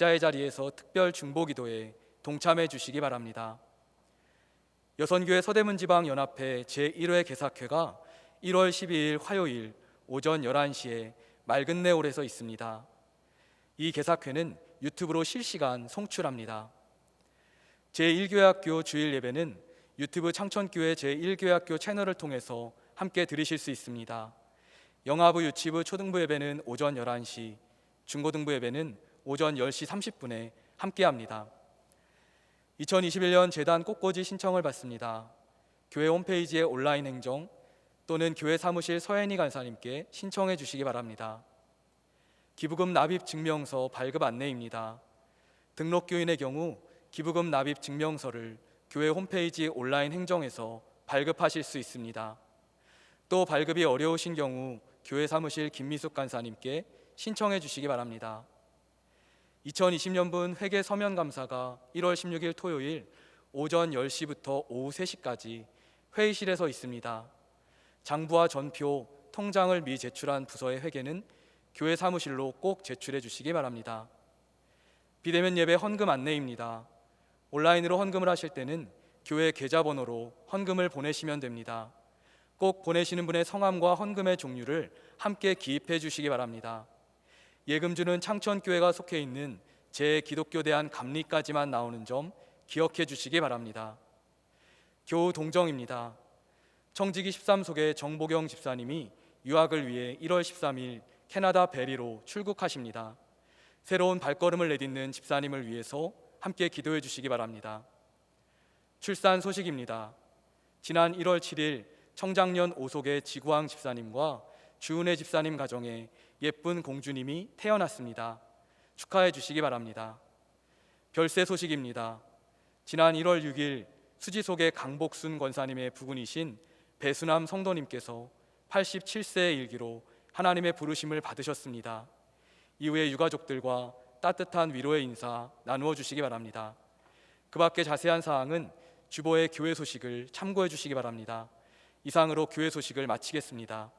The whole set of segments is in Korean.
각자의 자리에서 특별 중보기도에 동참해 주시기 바랍니다. 여선교회 서대문지방연합회 제1회 개사회가 1월 12일 화요일 오전 11시에 맑은내홀에서 있습니다. 이 개사회는 유튜브로 실시간 송출합니다. 제1교회학교 주일 예배는 유튜브 창천교회 제1교회학교 채널을 통해서 함께 들으실 수 있습니다. 영아부, 유치부, 초등부 예배는 오전 11시, 중고등부 예배는 오전 10시 30분에 함께합니다. 2021년 재단 꽃꽂이 신청을 받습니다. 교회 홈페이지의 온라인 행정 또는 교회 사무실 서혜니 간사님께 신청해 주시기 바랍니다. 기부금 납입 증명서 발급 안내입니다. 등록교인의 경우 기부금 납입 증명서를 교회 홈페이지 온라인 행정에서 발급하실 수 있습니다. 또 발급이 어려우신 경우 교회 사무실 김미숙 간사님께 신청해 주시기 바랍니다. 2020년분 회계 서면 감사가 1월 16일 토요일 오전 10시부터 오후 3시까지 회의실에서 있습니다. 장부와 전표, 통장을 미제출한 부서의 회계는 교회 사무실로 꼭 제출해 주시기 바랍니다. 비대면 예배 헌금 안내입니다. 온라인으로 헌금을 하실 때는 교회 계좌번호로 헌금을 보내시면 됩니다. 꼭 보내시는 분의 성함과 헌금의 종류를 함께 기입해 주시기 바랍니다. 예금주는 창천교회가 속해 있는 제기독교대한 감리까지만 나오는 점 기억해 주시기 바랍니다. 교우 동정입니다. 청지기 13속의 정보경 집사님이 유학을 위해 1월 13일 캐나다 베리로 출국하십니다. 새로운 발걸음을 내딛는 집사님을 위해서 함께 기도해 주시기 바랍니다. 출산 소식입니다. 지난 1월 7일 청장년 5속의 지구왕 집사님과 주은혜 집사님 가정에 예쁜 공주님이 태어났습니다. 축하해 주시기 바랍니다. 별세 소식입니다. 지난 1월 6일 수지속의 강복순 권사님의 부군이신 배수남 성도님께서 87세의 일기로 하나님의 부르심을 받으셨습니다. 이후에 유가족들과 따뜻한 위로의 인사 나누어 주시기 바랍니다. 그 밖에 자세한 사항은 주보의 교회 소식을 참고해 주시기 바랍니다. 이상으로 교회 소식을 마치겠습니다.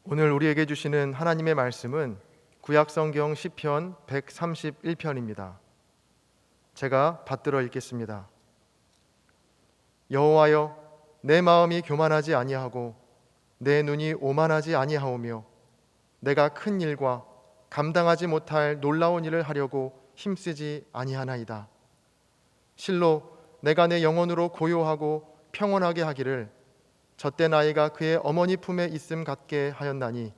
오늘 우리에게 주시는 하나님의 말씀은 구약성경 시편 131편입니다. 제가 받들어 읽겠습니다. 여호와여, 내 마음이 교만하지 아니하고 내 눈이 오만하지 아니하오며 내가 큰 일과 감당하지 못할 놀라운 일을 하려고 힘쓰지 아니하나이다. 실로 내가 내 영혼으로 고요하고 평온하게 하기를 젖된 아이가 그의 어머니 품에 있음 같게 하였나니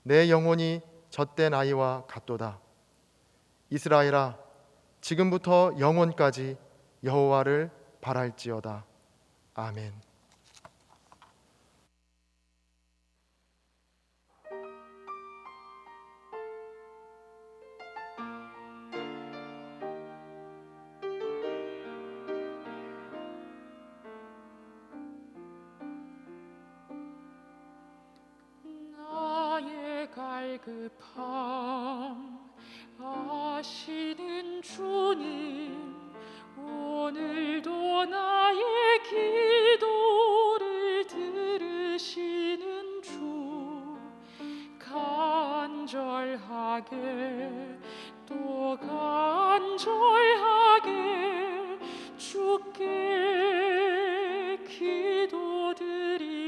내 영혼이 젖된 아이와 같도다. 이스라엘아, 지금부터 영원까지 여호와를 바랄지어다. 아멘. 나의 갈급함 아시는 주님, 오늘도 나의 기도를 들으시는 주, 간절하게 또 간절하게 주께 기도드립니다.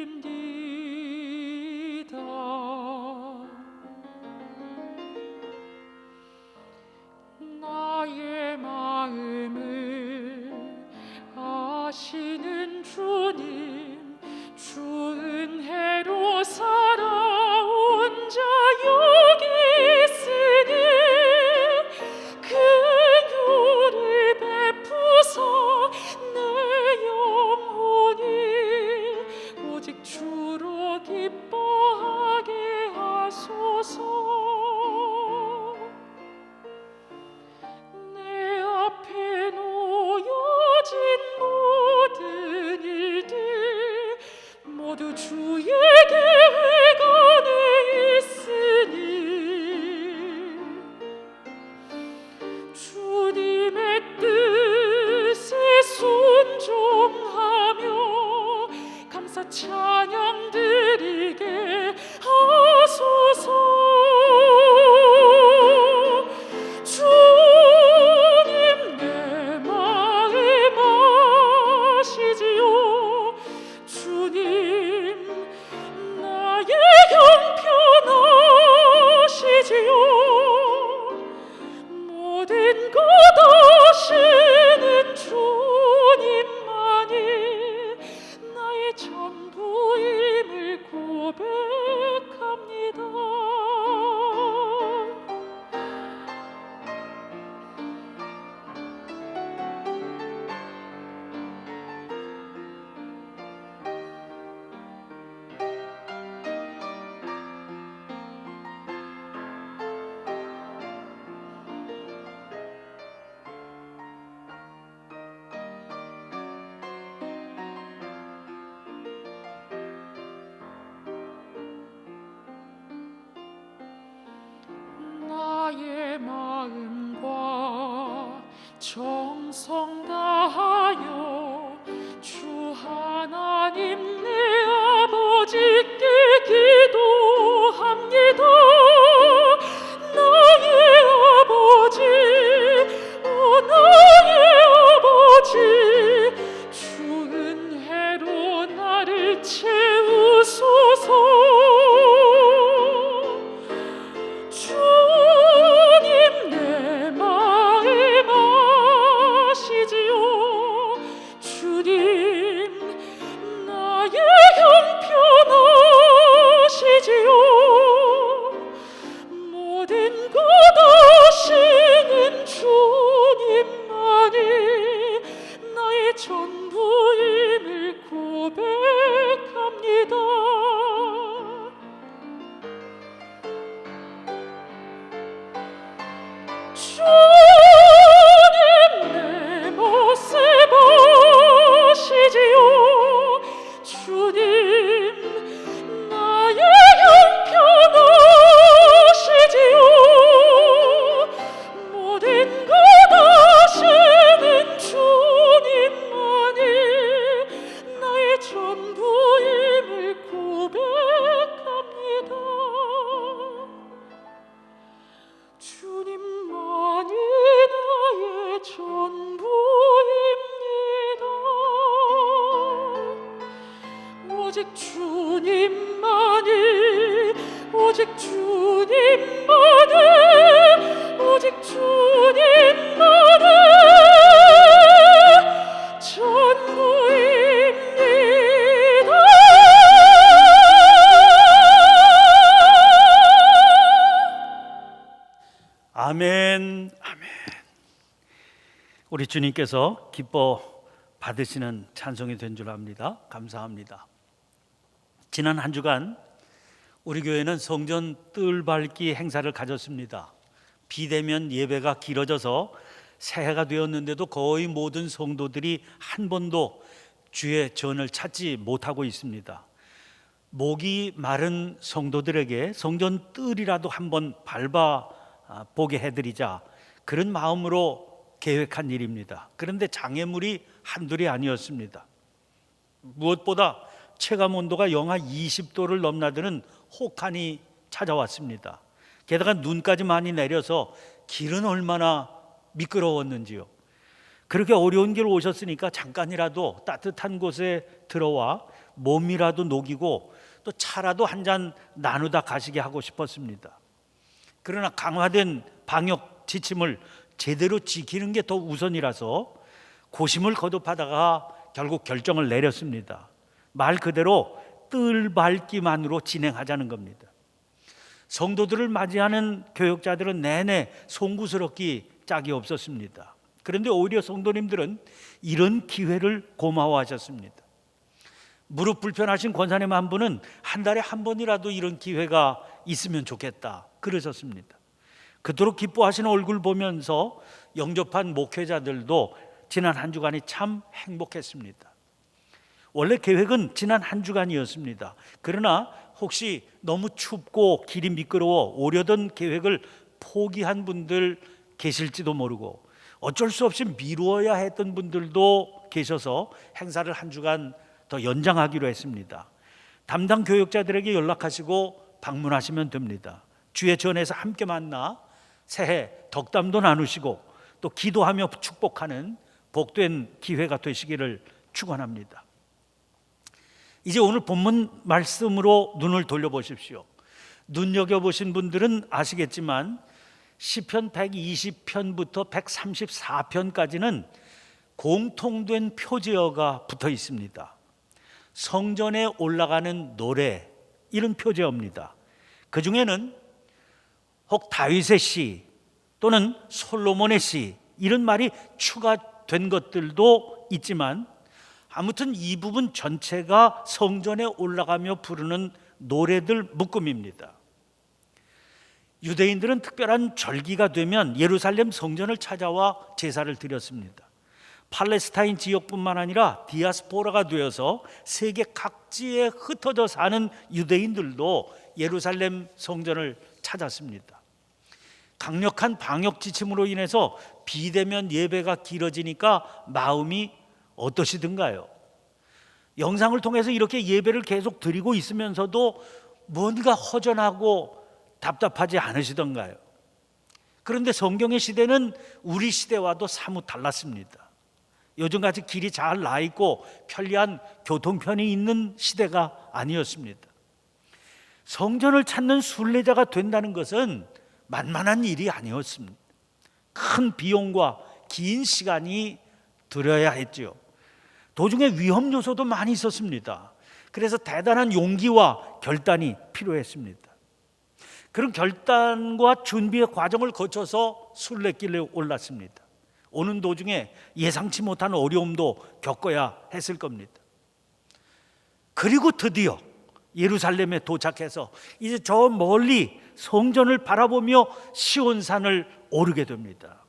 정성 다하여 주 하나님 내 아버지께 기도합니다. 나의 아버지, 오 나의 아버지, 주 은혜로 나를 채우소서. 주님 내 마음 아시지요. 주님 나의 형편아시지요. 모든 것 아시는 주님만이 나의 전부임을 고백합니다. 주님 내 모습 아시지요. 주님 나의 형편 아시지요. 모든 것 아시는 주님만이 나의 전부임을 고백합니다. 주님만이 나의 전부입니다. 오직 주님만이, 오직 주님만이, 오직 주님만이 전부입니다. 아멘, 아멘. 우리 주님께서 기뻐 받으시는 찬송이 된 줄 압니다. 감사합니다. 지난 한 주간 우리 교회는 성전 뜰밟기 행사를 가졌습니다. 비대면 예배가 길어져서 새해가 되었는데도 거의 모든 성도들이 한 번도 주의 전을 찾지 못하고 있습니다. 목이 마른 성도들에게 성전 뜰이라도 한번 밟아 보게 해드리자, 그런 마음으로 계획한 일입니다. 그런데 장애물이 한둘이 아니었습니다. 무엇보다 체감 온도가 영하 20도를 넘나드는 혹한이 찾아왔습니다. 게다가 눈까지 많이 내려서 길은 얼마나 미끄러웠는지요. 그렇게 어려운 길 오셨으니까 잠깐이라도 따뜻한 곳에 들어와 몸이라도 녹이고 또 차라도 한 잔 나누다 가시게 하고 싶었습니다. 그러나 강화된 방역 지침을 제대로 지키는 게 더 우선이라서 고심을 거듭하다가 결국 결정을 내렸습니다. 말 그대로 뜰밟기만으로 진행하자는 겁니다. 성도들을 맞이하는 교역자들은 내내 송구스럽기 짝이 없었습니다. 그런데 오히려 성도님들은 이런 기회를 고마워하셨습니다. 무릎 불편하신 권사님 한 분은 한 달에 한 번이라도 이런 기회가 있으면 좋겠다 그러셨습니다. 그토록 기뻐하시는 얼굴 보면서 영접한 목회자들도 지난 한 주간이 참 행복했습니다. 원래 계획은 지난 한 주간이었습니다. 그러나 혹시 너무 춥고 길이 미끄러워 오려던 계획을 포기한 분들 계실지도 모르고, 어쩔 수 없이 미루어야 했던 분들도 계셔서 행사를 한 주간 더 연장하기로 했습니다. 담당 교역자들에게 연락하시고 방문하시면 됩니다. 주의 전에서 함께 만나 새해 덕담도 나누시고 또 기도하며 축복하는 복된 기회가 되시기를 축원합니다. 이제 오늘 본문 말씀으로 눈을 돌려보십시오. 눈여겨보신 분들은 아시겠지만 시편 120편부터 134편까지는 공통된 표제어가 붙어 있습니다. 성전에 올라가는 노래, 이런 표제어입니다. 그 중에는 혹 다윗의 시 또는 솔로몬의 시, 이런 말이 추가된 것들도 있지만 아무튼 이 부분 전체가 성전에 올라가며 부르는 노래들 묶음입니다. 유대인들은 특별한 절기가 되면 예루살렘 성전을 찾아와 제사를 드렸습니다. 팔레스타인 지역뿐만 아니라 디아스포라가 되어서 세계 각지에 흩어져 사는 유대인들도 예루살렘 성전을 찾았습니다. 강력한 방역 지침으로 인해서 비대면 예배가 길어지니까 마음이 어떠시든가요? 영상을 통해서 이렇게 예배를 계속 드리고 있으면서도 뭔가 허전하고 답답하지 않으시던가요? 그런데 성경의 시대는 우리 시대와도 사뭇 달랐습니다. 요즘같이 길이 잘 나 있고 편리한 교통편이 있는 시대가 아니었습니다. 성전을 찾는 순례자가 된다는 것은 만만한 일이 아니었습니다. 큰 비용과 긴 시간이 들여야 했죠. 도중에 위험 요소도 많이 있었습니다. 그래서 대단한 용기와 결단이 필요했습니다. 그런 결단과 준비의 과정을 거쳐서 순례길에 올랐습니다. 오는 도중에 예상치 못한 어려움도 겪어야 했을 겁니다. 그리고 드디어 예루살렘에 도착해서 이제 저 멀리 성전을 바라보며 시온산을 오르게 됩니다.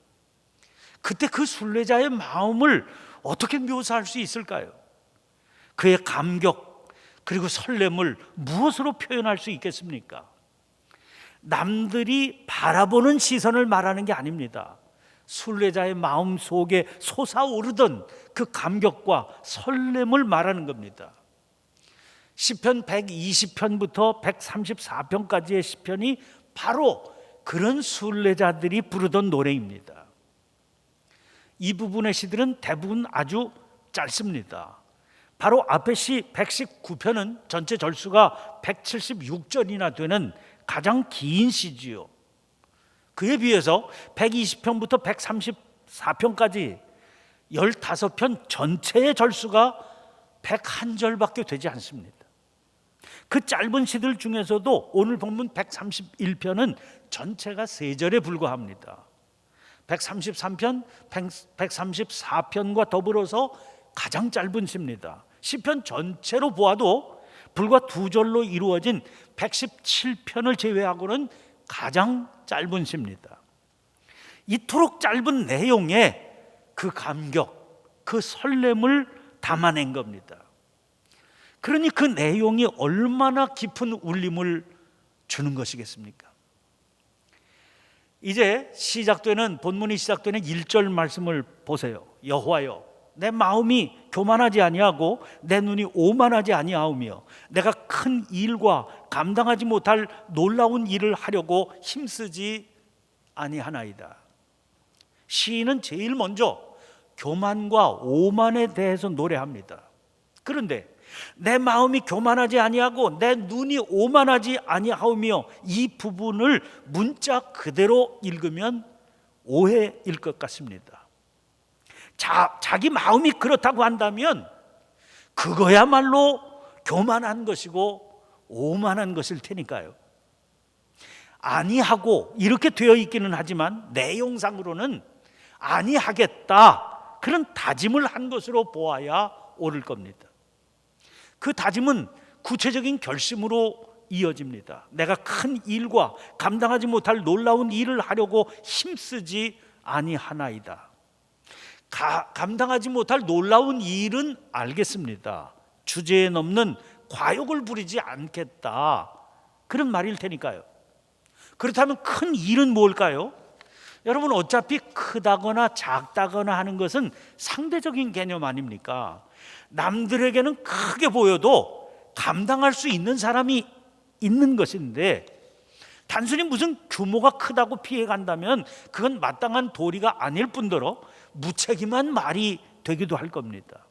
그때 그 순례자의 마음을 어떻게 묘사할 수 있을까요? 그의 감격 그리고 설렘을 무엇으로 표현할 수 있겠습니까? 남들이 바라보는 시선을 말하는 게 아닙니다. 순례자의 마음 속에 솟아오르던 그 감격과 설렘을 말하는 겁니다. 시편 120편부터 134편까지의 시편이 바로 그런 순례자들이 부르던 노래입니다. 이 부분의 시들은 대부분 아주 짧습니다. 바로 앞에 시 119편은 전체 절수가 176절이나 되는 가장 긴 시지요. 그에 비해서 120편부터 134편까지 15편 전체의 절수가 101절밖에 되지 않습니다. 그 짧은 시들 중에서도 오늘 본문 131편은 전체가 3절에 불과합니다. 133편, 134편과 더불어서 가장 짧은 시입니다. 시편 전체로 보아도 불과 2절로 이루어진 117편을 제외하고는 가장 짧은 시입니다. 이토록 짧은 내용에 그 감격, 그 설렘을 담아낸 겁니다. 그러니 그 내용이 얼마나 깊은 울림을 주는 것이겠습니까? 이제 시작되는 본문이 시작되는 1절 말씀을 보세요. 여호와여 내 마음이 교만하지 아니하고 내 눈이 오만하지 아니하오며 내가 큰 일과 감당하지 못할 놀라운 일을 하려고 힘쓰지 아니하나이다. 시인은 제일 먼저 교만과 오만에 대해서 노래합니다. 그런데 내 마음이 교만하지 아니하고 내 눈이 오만하지 아니하오며 이 부분을 문자 그대로 읽으면 오해일 것 같습니다. 자기 마음이 그렇다고 한다면 그거야말로 교만한 것이고 오만한 것일 테니까요. 아니하고 이렇게 되어 있기는 하지만 내용상으로는 아니하겠다 그런 다짐을 한 것으로 보아야 옳을 겁니다. 그 다짐은 구체적인 결심으로 이어집니다. 내가 큰 일과 감당하지 못할 놀라운 일을 하려고 힘쓰지 아니하나이다. 감당하지 못할 놀라운 일은 알겠습니다. 주제에 넘는 과욕을 부리지 않겠다 그런 말일 테니까요. 그렇다면 큰 일은 뭘까요? 여러분 어차피 크다거나 작다거나 하는 것은 상대적인 개념 아닙니까? 남들에게는 크게 보여도 감당할 수 있는 사람이 있는 것인데 단순히 무슨 규모가 크다고 피해간다면 그건 마땅한 도리가 아닐 뿐더러 무책임한 말이 되기도 할 겁니다.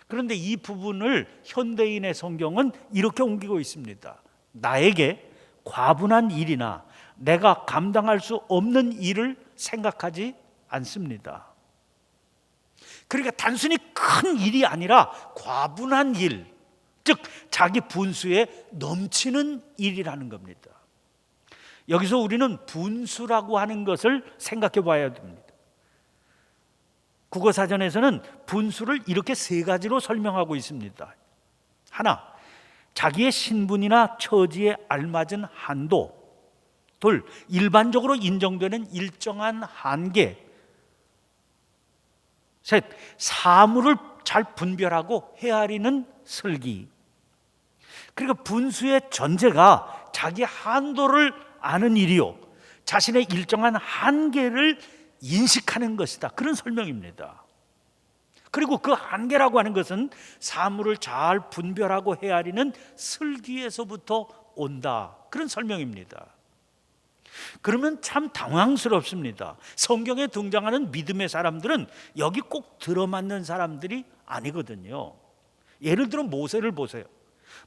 그런데 이 부분을 현대인의 성경은 이렇게 옮기고 있습니다. 나에게 과분한 일이나 내가 감당할 수 없는 일을 생각하지 않습니다. 그러니까 단순히 큰 일이 아니라 과분한 일, 즉 자기 분수에 넘치는 일이라는 겁니다. 여기서 우리는 분수라고 하는 것을 생각해 봐야 됩니다. 국어사전에서는 분수를 이렇게 3가지로 설명하고 있습니다. 하나, 자기의 신분이나 처지에 알맞은 한도. 둘, 일반적으로 인정되는 일정한 한계. 셋, 사물을 잘 분별하고 헤아리는 슬기. 그러니까 분수의 전제가 자기 한도를 아는 일이요, 자신의 일정한 한계를 인식하는 것이다. 그런 설명입니다. 그리고 그 한계라고 하는 것은 사물을 잘 분별하고 헤아리는 슬기에서부터 온다. 그런 설명입니다. 그러면 참 당황스럽습니다. 성경에 등장하는 믿음의 사람들은 여기 꼭 들어맞는 사람들이 아니거든요. 예를 들어 모세를 보세요.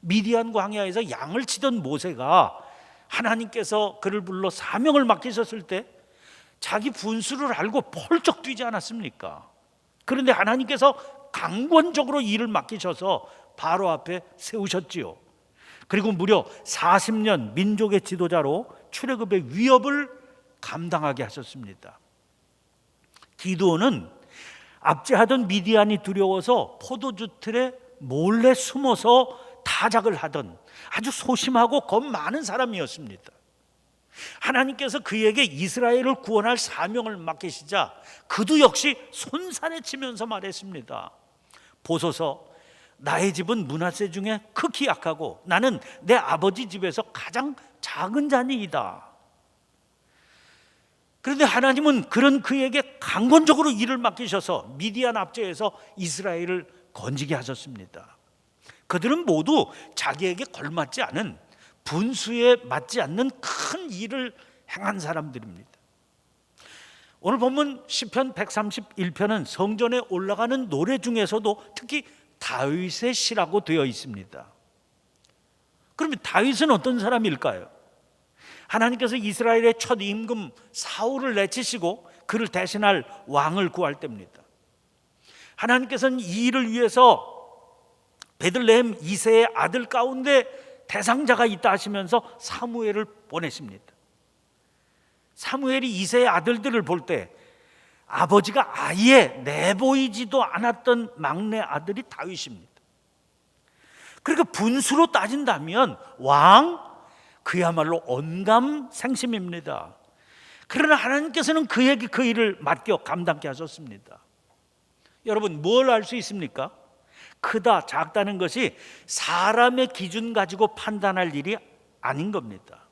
미디안 광야에서 양을 치던 모세가 하나님께서 그를 불러 사명을 맡기셨을 때 자기 분수를 알고 펄쩍 뛰지 않았습니까? 그런데 하나님께서 강권적으로 일을 맡기셔서 바로 앞에 세우셨지요. 그리고 무려 40년 민족의 지도자로 출애굽의 위협을 감당하게 하셨습니다. 기드온은 압제하던 미디안이 두려워서 포도주 틀에 몰래 숨어서 타작을 하던 아주 소심하고 겁 많은 사람이었습니다. 하나님께서 그에게 이스라엘을 구원할 사명을 맡기시자 그도 역시 손살에 치면서 말했습니다. 보소서, 나의 집은 므낫세 중에 극히 약하고 나는 내 아버지 집에서 가장 작은 자니이다. 그런데 하나님은 그런 그에게 강권적으로 일을 맡기셔서 미디안 압제에서 이스라엘을 건지게 하셨습니다. 그들은 모두 자기에게 걸맞지 않은, 분수에 맞지 않는 큰 일을 행한 사람들입니다. 오늘 본문 시편 131편은 성전에 올라가는 노래 중에서도 특히 다윗의 시라고 되어 있습니다. 그러면 다윗은 어떤 사람일까요? 하나님께서 이스라엘의 첫 임금 사울을 내치시고 그를 대신할 왕을 구할 때입니다. 하나님께서는 이 일을 위해서 베들레헴 이새의 아들 가운데 대상자가 있다 하시면서 사무엘을 보내십니다. 사무엘이 이새의 아들들을 볼 때 아버지가 아예 내보이지도 않았던 막내 아들이 다윗입니다. 그러니까 분수로 따진다면 왕, 그야말로 언감생심입니다. 그러나 하나님께서는 그에게 그 일을 맡겨 감당케 하셨습니다. 여러분, 뭘 알 수 있습니까? 크다, 작다는 것이 사람의 기준 가지고 판단할 일이 아닌 겁니다.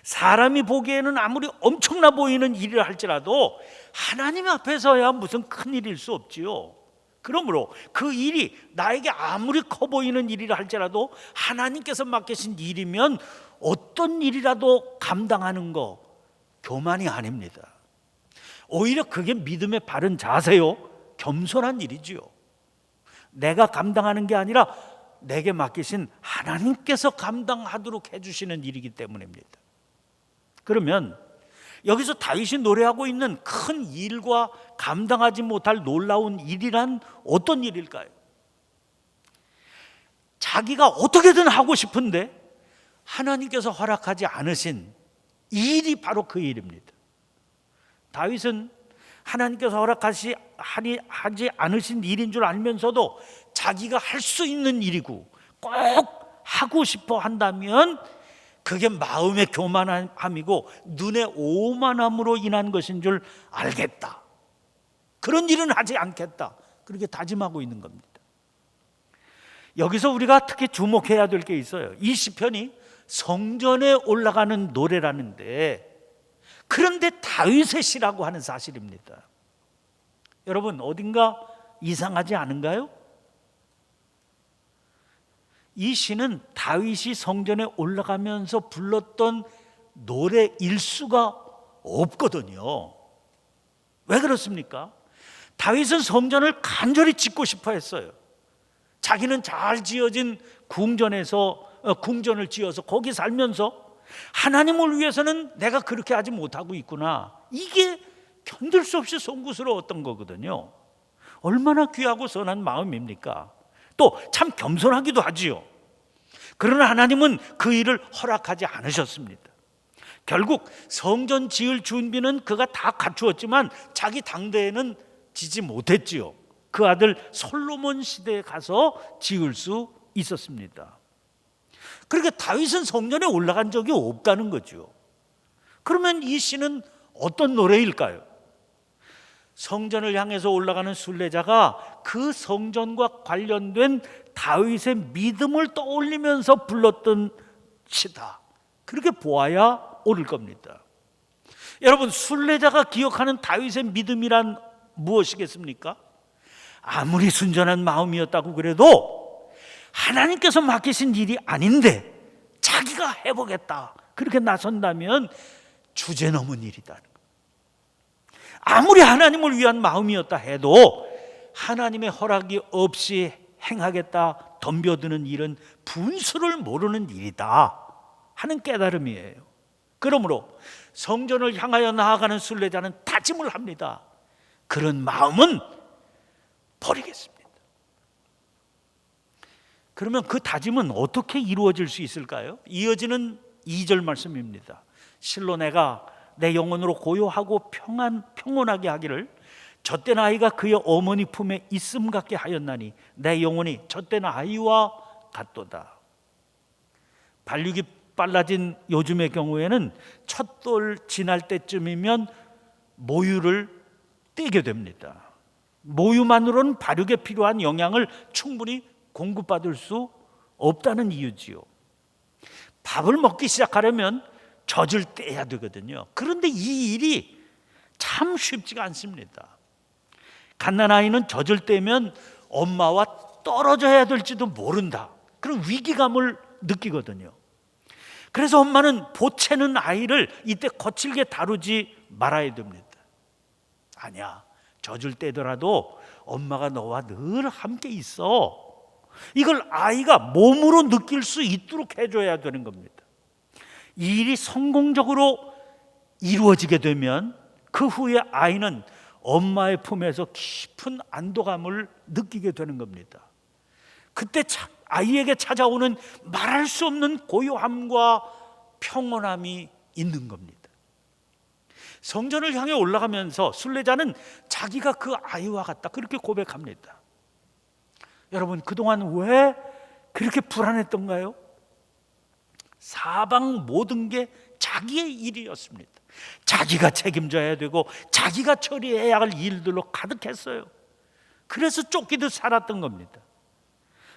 사람이 보기에는 아무리 엄청나 보이는 일을 할지라도 하나님 앞에서야 무슨 큰 일일 수 없지요. 그러므로 그 일이 나에게 아무리 커 보이는 일이라 할지라도 하나님께서 맡기신 일이면 어떤 일이라도 감당하는 거 교만이 아닙니다. 오히려 그게 믿음의 바른 자세요, 겸손한 일이지요. 내가 감당하는 게 아니라 내게 맡기신 하나님께서 감당하도록 해주시는 일이기 때문입니다. 그러면 여기서 다윗이 노래하고 있는 큰 일과 감당하지 못할 놀라운 일이란 어떤 일일까요? 자기가 어떻게든 하고 싶은데 하나님께서 허락하지 않으신 일이 바로 그 일입니다. 다윗은 하나님께서 허락하지 않으신 일인 줄 알면서도 자기가 할 수 있는 일이고 꼭 하고 싶어 한다면 그게 마음의 교만함이고 눈의 오만함으로 인한 것인 줄 알겠다. 그런 일은 하지 않겠다. 그렇게 다짐하고 있는 겁니다. 여기서 우리가 특히 주목해야 될 게 있어요. 이 시편이 성전에 올라가는 노래라는데, 그런데 다윗의 시라고 하는 사실입니다. 여러분, 어딘가 이상하지 않은가요? 이 시는 다윗이 성전에 올라가면서 불렀던 노래 일수가 없거든요. 왜 그렇습니까? 다윗은 성전을 간절히 짓고 싶어 했어요. 자기는 잘 지어진 궁전을 지어서 거기 살면서 하나님을 위해서는 내가 그렇게 하지 못하고 있구나, 이게 견딜 수 없이 송구스러웠던 거거든요. 얼마나 귀하고 선한 마음입니까? 또 참 겸손하기도 하지요. 그러나 하나님은 그 일을 허락하지 않으셨습니다. 결국 성전 지을 준비는 그가 다 갖추었지만 자기 당대에는 지지 못했지요. 그 아들 솔로몬 시대에 가서 지을 수 있었습니다. 그러니까 다윗은 성전에 올라간 적이 없다는 거죠. 그러면 이 시는 어떤 노래일까요? 성전을 향해서 올라가는 순례자가 그 성전과 관련된 다윗의 믿음을 떠올리면서 불렀던 시다, 그렇게 보아야 옳을 겁니다. 여러분, 순례자가 기억하는 다윗의 믿음이란 무엇이겠습니까? 아무리 순전한 마음이었다고 그래도 하나님께서 맡기신 일이 아닌데 자기가 해보겠다 그렇게 나선다면 주제 넘은 일이다. 아무리 하나님을 위한 마음이었다 해도 하나님의 허락이 없이 행하겠다 덤벼드는 일은 분수를 모르는 일이다 하는 깨달음이에요. 그러므로 성전을 향하여 나아가는 순례자는 다짐을 합니다. 그런 마음은 버리겠습니다. 그러면 그 다짐은 어떻게 이루어질 수 있을까요? 이어지는 2절 말씀입니다. 실로 내가 내 영혼으로 고요하고 평온하게 하기를 젖된 아이가 그의 어머니 품에 있음 같게 하였나니 내 영혼이 젖된 아이와 같도다. 발육이 빨라진 요즘의 경우에는 첫 돌 지날 때쯤이면 모유를 떼게 됩니다. 모유만으로는 발육에 필요한 영양을 충분히 공급받을 수 없다는 이유지요. 밥을 먹기 시작하려면 젖을 떼야 되거든요. 그런데 이 일이 참 쉽지가 않습니다. 갓난아이는 젖을 떼면 엄마와 떨어져야 될지도 모른다, 그런 위기감을 느끼거든요. 그래서 엄마는 보채는 아이를 이때 거칠게 다루지 말아야 됩니다. 아니야, 젖을 떼더라도 엄마가 너와 늘 함께 있어. 이걸 아이가 몸으로 느낄 수 있도록 해줘야 되는 겁니다. 이 일이 성공적으로 이루어지게 되면 그 후에 아이는 엄마의 품에서 깊은 안도감을 느끼게 되는 겁니다. 그때 아이에게 찾아오는 말할 수 없는 고요함과 평온함이 있는 겁니다. 성전을 향해 올라가면서 순례자는 자기가 그 아이와 같다 그렇게 고백합니다. 여러분, 그동안 왜 그렇게 불안했던가요? 사방 모든 게 자기의 일이었습니다. 자기가 책임져야 되고 자기가 처리해야 할 일들로 가득했어요. 그래서 쫓기듯 살았던 겁니다.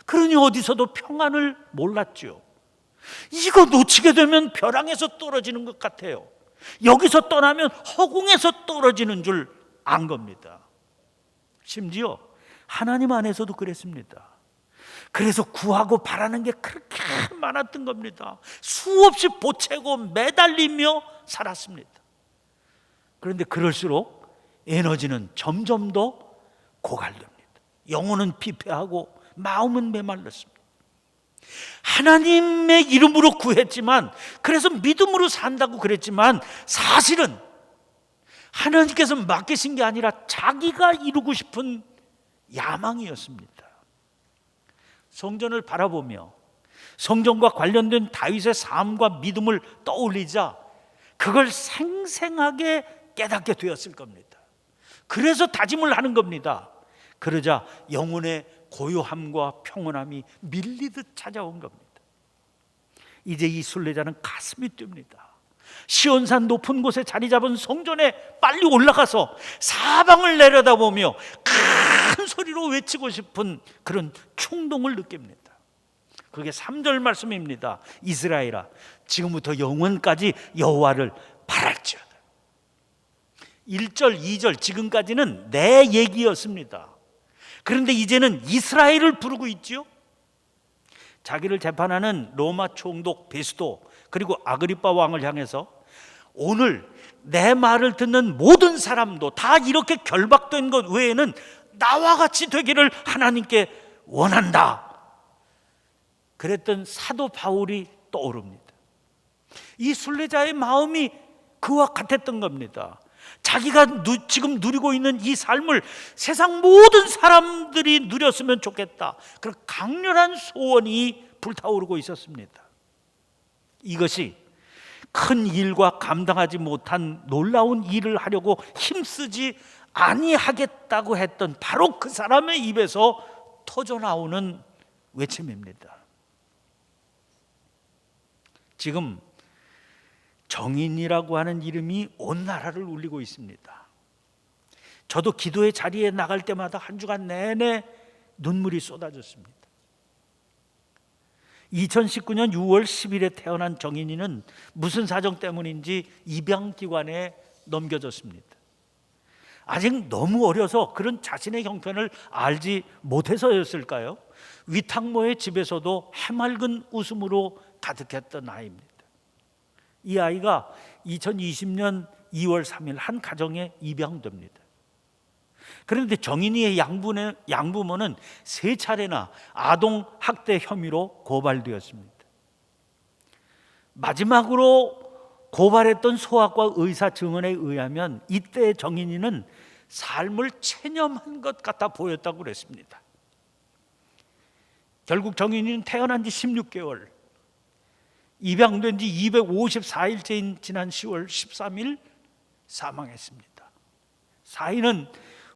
그러니 어디서도 평안을 몰랐죠. 이거 놓치게 되면 벼랑에서 떨어지는 것 같아요. 여기서 떠나면 허공에서 떨어지는 줄 안 겁니다. 심지어 하나님 안에서도 그랬습니다. 그래서 구하고 바라는 게 그렇게 많았던 겁니다. 수없이 보채고 매달리며 살았습니다. 그런데 그럴수록 에너지는 점점 더 고갈됩니다. 영혼은 피폐하고 마음은 메말랐습니다. 하나님의 이름으로 구했지만, 그래서 믿음으로 산다고 그랬지만 사실은 하나님께서 맡기신 게 아니라 자기가 이루고 싶은 야망이었습니다. 성전을 바라보며 성전과 관련된 다윗의 삶과 믿음을 떠올리자 그걸 생생하게 깨닫게 되었을 겁니다. 그래서 다짐을 하는 겁니다. 그러자 영혼의 고요함과 평온함이 밀리듯 찾아온 겁니다. 이제 이 순례자는 가슴이 뜁니다. 시온산 높은 곳에 자리 잡은 성전에 빨리 올라가서 사방을 내려다보며 큰 소리로 외치고 싶은 그런 충동을 느낍니다. 그게 3절 말씀입니다. 이스라엘아, 지금부터 영원까지 여호와를 바랄지어다. 1절, 2절 지금까지는 내 얘기였습니다. 그런데 이제는 이스라엘을 부르고 있죠. 자기를 재판하는 로마 총독 베스도 그리고 아그리빠 왕을 향해서 오늘 내 말을 듣는 모든 사람도 다 이렇게 결박된 것 외에는 나와 같이 되기를 하나님께 원한다, 그랬던 사도 바울이 떠오릅니다. 이 순례자의 마음이 그와 같았던 겁니다. 자기가 지금 누리고 있는 이 삶을 세상 모든 사람들이 누렸으면 좋겠다, 그런 강렬한 소원이 불타오르고 있었습니다. 이것이 큰 일과 감당하지 못한 놀라운 일을 하려고 힘쓰지 아니하겠다고 했던 바로 그 사람의 입에서 터져나오는 외침입니다. 지금 정인이라고 하는 이름이 온 나라를 울리고 있습니다. 저도 기도의 자리에 나갈 때마다 한 주간 내내 눈물이 쏟아졌습니다. 2019년 6월 10일에 태어난 정인이는 무슨 사정 때문인지 입양기관에 넘겨졌습니다. 아직 너무 어려서 그런 자신의 형편을 알지 못해서였을까요? 위탁모의 집에서도 해맑은 웃음으로 가득했던 아이입니다. 이 아이가 2020년 2월 3일 한 가정에 입양됩니다. 그런데 정인이의 양부모는 3차례나 아동 학대 혐의로 고발되었습니다. 마지막으로 고발했던 소아과 의사 증언에 의하면 이때 정인이는 삶을 체념한 것 같아 보였다고 그랬습니다. 결국 정인이는 태어난 지 16개월, 입양된 지 254일째인 지난 10월 13일 사망했습니다. 사인은